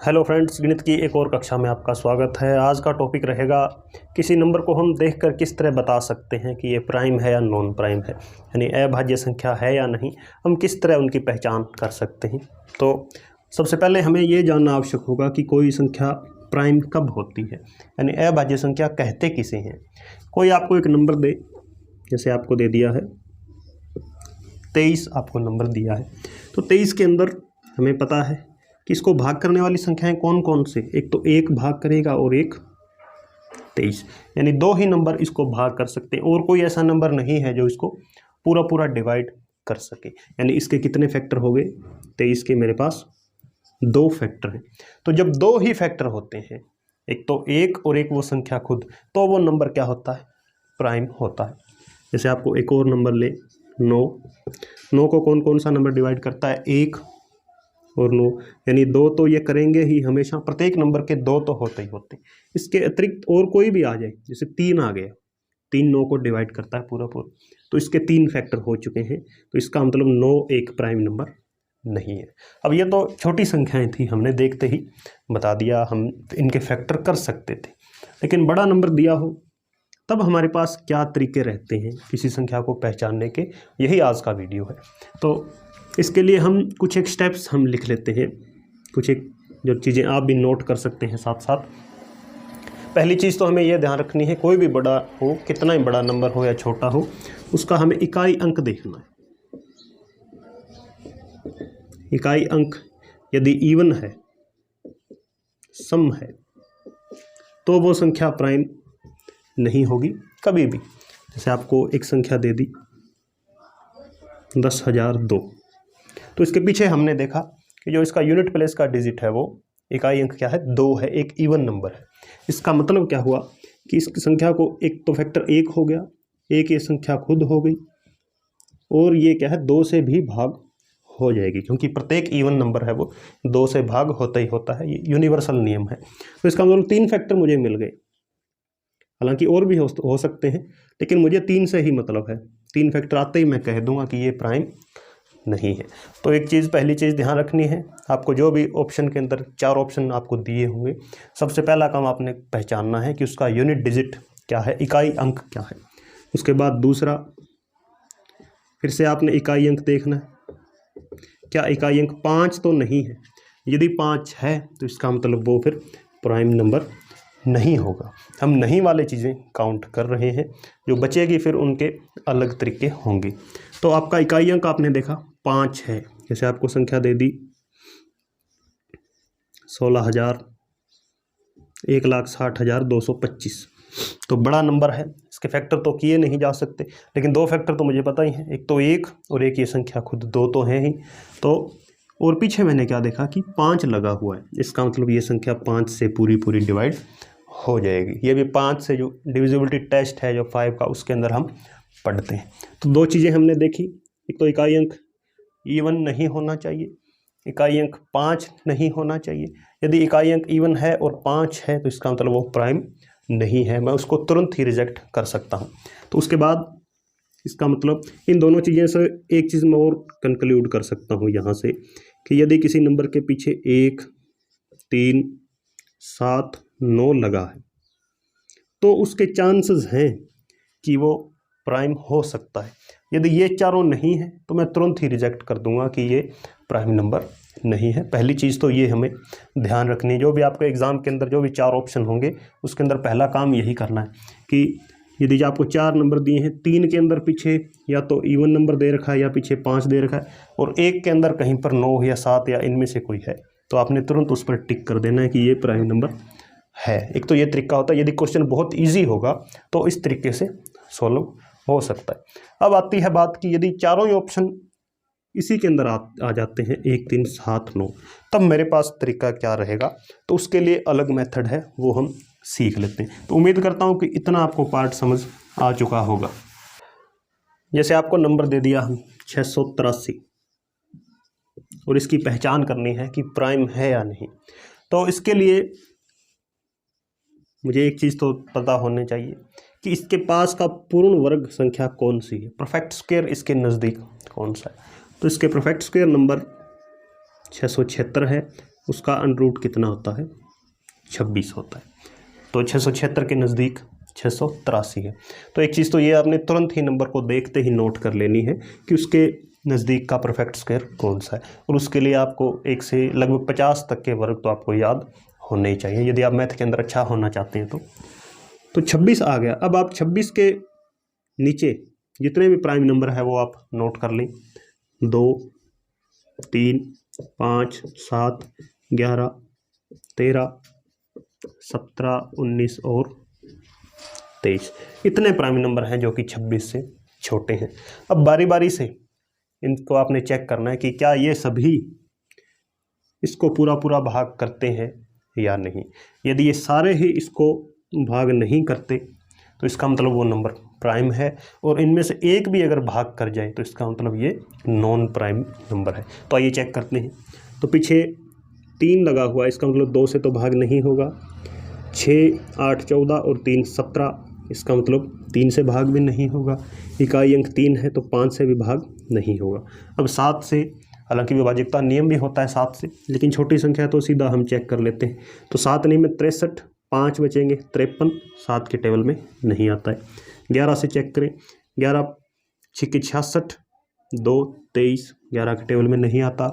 Hello friends, गणित की एक और कक्षा में आपका स्वागत है। आज का टॉपिक रहेगा किसी नंबर को हम देखकर किस तरह बता सकते हैं कि ये प्राइम है या नॉन प्राइम है, यानी अभाज्य संख्या है या नहीं। हम किस तरह उनकी पहचान कर सकते हैं। तो सबसे पहले हमें ये जानना आवश्यक होगा कि कोई संख्या प्राइम कब होती है, यानी अभाज्य संख्या कहते किसे हैं। कोई आपको एक नंबर दे, जैसे आपको दे दिया है 23, आपको नंबर दिया है, तो 23 के अंदर हमें पता है कि इसको भाग करने वाली संख्याएं कौन कौन से, एक तो 1 भाग करेगा और एक 23, यानी दो ही नंबर इसको भाग कर सकते हैं और कोई ऐसा नंबर नहीं है जो इसको पूरा पूरा डिवाइड कर सके। यानी इसके कितने फैक्टर हो गए, 23 के मेरे पास 2 फैक्टर हैं। तो जब 2 ही फैक्टर होते हैं, एक तो 1 और एक वो संख्या खुद, तो वो नंबर क्या होता है, प्राइम होता है। जैसे आपको एक और नंबर ले 9 को कौन कौन सा नंबर डिवाइड करता है, 1 और 9, यानी 2 तो ये करेंगे ही हमेशा, प्रत्येक नंबर के 2 तो होते ही होते हैं। इसके अतिरिक्त और कोई भी आ जाए, जैसे 3 आ गया, 3 9 को डिवाइड करता है पूरा पूरा, तो इसके 3 फैक्टर हो चुके हैं। तो इसका मतलब 9 एक प्राइम नंबर नहीं है। अब ये तो छोटी संख्याएं थी, हमने देखते ही बता दिया, हम इनके फैक्टर कर सकते थे। लेकिन बड़ा नंबर दिया हो तब हमारे पास क्या तरीके रहते हैं किसी संख्या को पहचानने के, यही आज का वीडियो है। तो इसके लिए हम कुछ एक स्टेप्स हम लिख लेते हैं, कुछ एक जो चीज़ें आप भी नोट कर सकते हैं साथ साथ। पहली चीज़ तो हमें यह ध्यान रखनी है, कोई भी बड़ा हो, कितना ही बड़ा नंबर हो या छोटा हो, उसका हमें इकाई अंक देखना है। इकाई अंक यदि इवन है, सम है, तो वो संख्या प्राइम नहीं होगी कभी भी। जैसे आपको एक संख्या दे दी 10,002, तो इसके पीछे हमने देखा कि जो इसका यूनिट प्लेस का डिजिट है वो इकाई अंक क्या है, 2 है, एक इवन नंबर है। इसका मतलब क्या हुआ कि इस संख्या को एक तो फैक्टर 1 हो गया, एक ये संख्या खुद हो गई, और ये क्या है 2 से भी भाग हो जाएगी, क्योंकि प्रत्येक इवन नंबर है वो 2 से भाग होता ही होता है, ये यूनिवर्सल नियम है। तो इसका मतलब 3 फैक्टर मुझे मिल गए, हालांकि और भी हो सकते हैं, लेकिन मुझे 3 से ही मतलब है। 3 फैक्टर आते ही मैं कह दूंगा कि ये प्राइम नहीं है। तो एक चीज़, पहली चीज़ ध्यान रखनी है, आपको जो भी ऑप्शन के अंदर 4 ऑप्शन आपको दिए होंगे, सबसे पहला काम आपने पहचानना है कि उसका यूनिट डिजिट क्या है, इकाई अंक क्या है। उसके बाद दूसरा, फिर से आपने इकाई अंक देखना है, क्या इकाई अंक 5 तो नहीं है। यदि 5 है तो इसका मतलब वो फिर प्राइम नंबर नहीं होगा। हम नहीं वाले चीज़ें काउंट कर रहे हैं, जो बचेगी फिर उनके अलग तरीके होंगे। तो आपका इकाई अंक आपने देखा 5 है, जैसे आपको संख्या दे दी 16,000, 1,60,225, तो बड़ा नंबर है, इसके फैक्टर तो किए नहीं जा सकते, लेकिन 2 फैक्टर तो मुझे पता ही है, एक तो 1 और एक ये संख्या खुद, 2 तो है ही। तो और पीछे मैंने क्या देखा कि 5 लगा हुआ है, इसका मतलब ये संख्या 5 से पूरी पूरी डिवाइड हो जाएगी। ये भी 5 से जो डिविजिबिलिटी टेस्ट है जो 5 का, उसके अंदर हम पढ़ते हैं। तो 2 चीज़ें हमने देखी, एक तो इकाई अंक इवन नहीं होना चाहिए, इकाई अंक 5 नहीं होना चाहिए। यदि इकाई अंक इवन है और 5 है तो इसका मतलब वो प्राइम नहीं है, मैं उसको तुरंत ही रिजेक्ट कर सकता हूँ। तो उसके बाद इसका मतलब इन दोनों चीज़ें से एक चीज़ मैं और कंक्लूड कर सकता हूँ यहाँ से, कि यदि किसी नंबर के पीछे 1 3 7 9 लगा है तो उसके चांसेस हैं कि वो प्राइम हो सकता है। यदि ये चारों नहीं है तो मैं तुरंत ही रिजेक्ट कर दूंगा कि ये प्राइम नंबर नहीं है। पहली चीज़ तो ये हमें ध्यान रखनी है, जो भी आपके एग्ज़ाम के अंदर जो भी 4 ऑप्शन होंगे उसके अंदर पहला काम यही करना है कि यदि आपको 4 नंबर दिए हैं, 3 के अंदर पीछे या तो इवन नंबर दे रखा है या पीछे 5 दे रखा है, और 1 के अंदर कहीं पर 9 या 7 या इनमें से कोई है, तो आपने तुरंत उस पर टिक कर देना है कि ये प्राइम नंबर है। एक तो ये तरीका होता है, यदि क्वेश्चन बहुत ईजी होगा तो इस तरीके से सॉल्व हो सकता है। अब आती है बात कि यदि चारों ही ऑप्शन इसी के अंदर आ जाते हैं 1 3 7 9, तब मेरे पास तरीका क्या रहेगा। तो उसके लिए अलग मेथड है, वो हम सीख लेते हैं। तो उम्मीद करता हूँ कि इतना आपको पार्ट समझ आ चुका होगा। जैसे आपको नंबर दे दिया हम 683 और इसकी पहचान करनी है कि प्राइम है या नहीं, तो इसके लिए मुझे एक चीज़ तो पता होनी चाहिए कि इसके पास का पूर्ण वर्ग संख्या कौन सी है, परफेक्ट स्क्वायर इसके नज़दीक कौन सा है। तो इसके परफेक्ट स्क्वायर नंबर 676 है उसका अंडर कितना होता है, 26 होता है। तो 676 के नज़दीक 683 है। तो एक चीज़ तो ये आपने तुरंत ही नंबर को देखते ही नोट कर लेनी है कि उसके नज़दीक का परफेक्ट स्क्वायर कौन सा है, और उसके लिए आपको 1 से लगभग 50 तक के वर्ग तो आपको याद होने ही चाहिए यदि आप मैथ के अंदर अच्छा होना चाहते हैं। तो 26 आ गया। अब आप 26 के नीचे जितने भी प्राइम नंबर है वो आप नोट कर लें, 2, 3, 5, 7, 11, 13, 17, 19 और 23, इतने प्राइम नंबर हैं जो कि 26 से छोटे हैं। अब बारी बारी से इनको आपने चेक करना है कि क्या ये सभी इसको पूरा पूरा भाग करते हैं या नहीं। यदि ये सारे ही इसको भाग नहीं करते तो इसका मतलब वो नंबर प्राइम है, और इनमें से एक भी अगर भाग कर जाए तो इसका मतलब ये नॉन प्राइम नंबर है। तो आइए चेक करते हैं। तो पीछे 3 लगा हुआ है, इसका मतलब 2 से तो भाग नहीं होगा। 6, 8, 14 और 3, 17, इसका मतलब 3 से भाग भी नहीं होगा। इकाई अंक 3 है तो 5 से भी भाग नहीं होगा। अब 7 से, हालांकि विभाज्यता नियम भी होता है 7 से, लेकिन छोटी संख्या है तो सीधा हम चेक कर लेते हैं। तो 7 नहीं में 63, 5 बचेंगे 53, 7 के टेबल में नहीं आता है। 11 से चेक करें, 11 6 66, 2 23, 11 के टेबल में नहीं आता।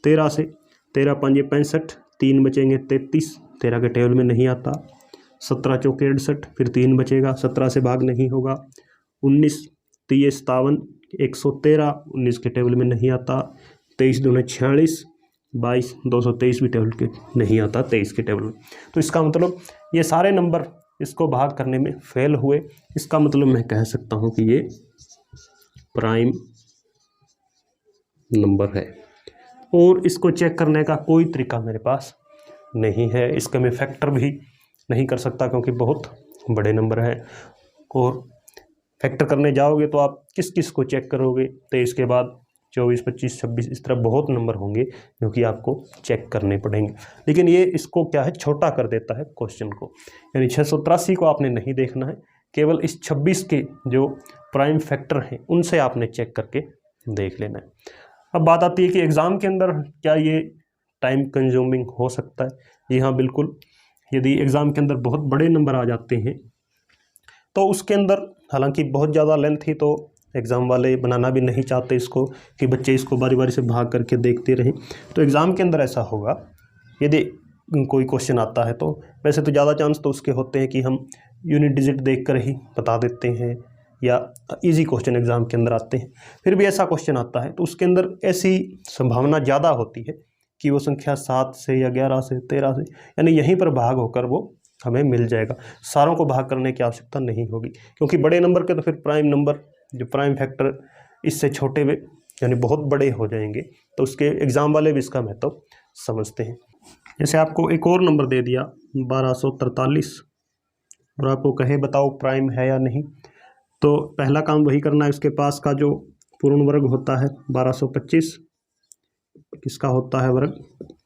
13 से, 13 5 65, 3 बचेंगे 33, 13 के टेबल में नहीं आता। 17 चौके 68, फिर 3 बचेगा, 17 से भाग नहीं होगा। 19 3 57, 113, 19 के टेबल में नहीं आता। 23 दूने 46, 22, 223 भी टेबल के नहीं आता 23 के टेबल में। तो इसका मतलब ये सारे नंबर इसको भाग करने में फेल हुए। इसका मतलब मैं कह सकता हूँ कि ये प्राइम नंबर है, और इसको चेक करने का कोई तरीका मेरे पास नहीं है। इसका मैं फैक्टर भी नहीं कर सकता क्योंकि बहुत बड़े नंबर हैं, और फैक्टर करने जाओगे तो आप किस किस को चेक करोगे। 23 के बाद 24, 25, 26, इस तरह बहुत नंबर होंगे जो कि आपको चेक करने पड़ेंगे। लेकिन ये इसको क्या है, छोटा कर देता है क्वेश्चन को। यानी 683 को आपने नहीं देखना है, केवल इस 26 के जो प्राइम फैक्टर हैं उनसे आपने चेक करके देख लेना है। अब बात आती है कि एग्ज़ाम के अंदर क्या ये टाइम कंज्यूमिंग हो सकता है। जी हाँ, बिल्कुल। यदि एग्ज़ाम के अंदर बहुत बड़े नंबर आ जाते हैं तो उसके अंदर, हालांकि बहुत ज़्यादा लेंथ ही तो एग्ज़ाम वाले बनाना भी नहीं चाहते इसको कि बच्चे इसको बारी बारी से भाग करके देखते रहें। तो एग्ज़ाम के अंदर ऐसा होगा, यदि कोई क्वेश्चन आता है तो वैसे तो ज़्यादा चांस तो उसके होते हैं कि हम यूनिट डिजिट देख कर ही बता देते हैं, या इजी क्वेश्चन एग्ज़ाम के अंदर आते हैं। फिर भी ऐसा क्वेश्चन आता है तो उसके अंदर ऐसी संभावना ज़्यादा होती है कि वो संख्या 7 से या 11 से 13 से, यानी यहीं पर भाग होकर वो हमें मिल जाएगा। सारों को भाग करने की आवश्यकता नहीं होगी, क्योंकि बड़े नंबर के तो फिर प्राइम नंबर जो प्राइम फैक्टर इससे छोटे में यानी बहुत बड़े हो जाएंगे, तो उसके एग्ज़ाम वाले भी इसका महत्व समझते हैं। जैसे आपको एक और नंबर दे दिया 1243, और आपको कहे बताओ प्राइम है या नहीं, तो पहला काम वही करना है। उसके पास का जो पूर्ण वर्ग होता है 1225, किसका होता है वर्ग,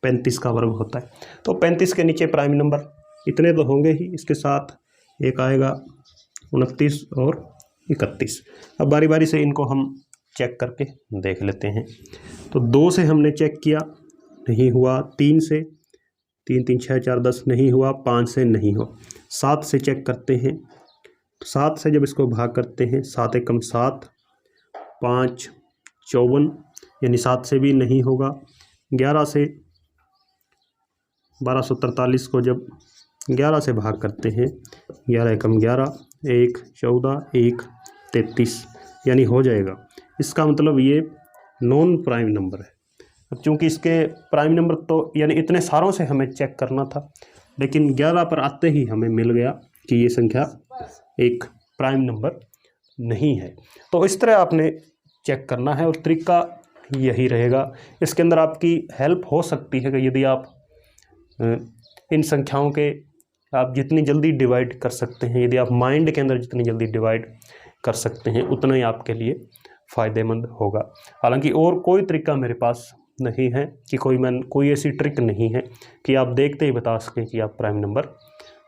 35 का वर्ग होता है। तो 35 के नीचे प्राइम नंबर इतने तो होंगे ही, इसके साथ एक आएगा 29 और 31। अब बारी बारी से इनको हम चेक करके देख लेते हैं। तो 2 से हमने चेक किया, नहीं हुआ। 3 से, 3 3 6 4 10 नहीं हुआ। 5 से नहीं हुआ। 7 से चेक करते हैं, 7 से जब इसको भाग करते हैं, 7 एकम 7, 5 54, यानी 7 से भी नहीं होगा। 11 से 1243 को जब 11 से भाग करते हैं, 11 एकम 11, 1 14, 1 33, यानी हो जाएगा। इसका मतलब ये नॉन प्राइम नंबर है। अब चूँकि इसके प्राइम नंबर तो यानी इतने सारों से हमें चेक करना था, लेकिन 11 पर आते ही हमें मिल गया कि ये संख्या एक प्राइम नंबर नहीं है। तो इस तरह आपने चेक करना है, और तरीका यही रहेगा। इसके अंदर आपकी हेल्प हो सकती है कि यदि आप इन संख्याओं के आप जितनी जल्दी डिवाइड कर सकते हैं, यदि आप माइंड के अंदर जितनी जल्दी डिवाइड कर सकते हैं, उतना ही आपके लिए फ़ायदेमंद होगा। हालांकि और कोई तरीका मेरे पास नहीं है कि कोई ऐसी ट्रिक नहीं है कि आप देखते ही बता सकें कि आप प्राइम नंबर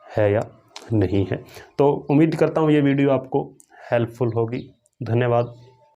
है या नहीं है। तो उम्मीद करता हूँ ये वीडियो आपको हेल्पफुल होगी। धन्यवाद।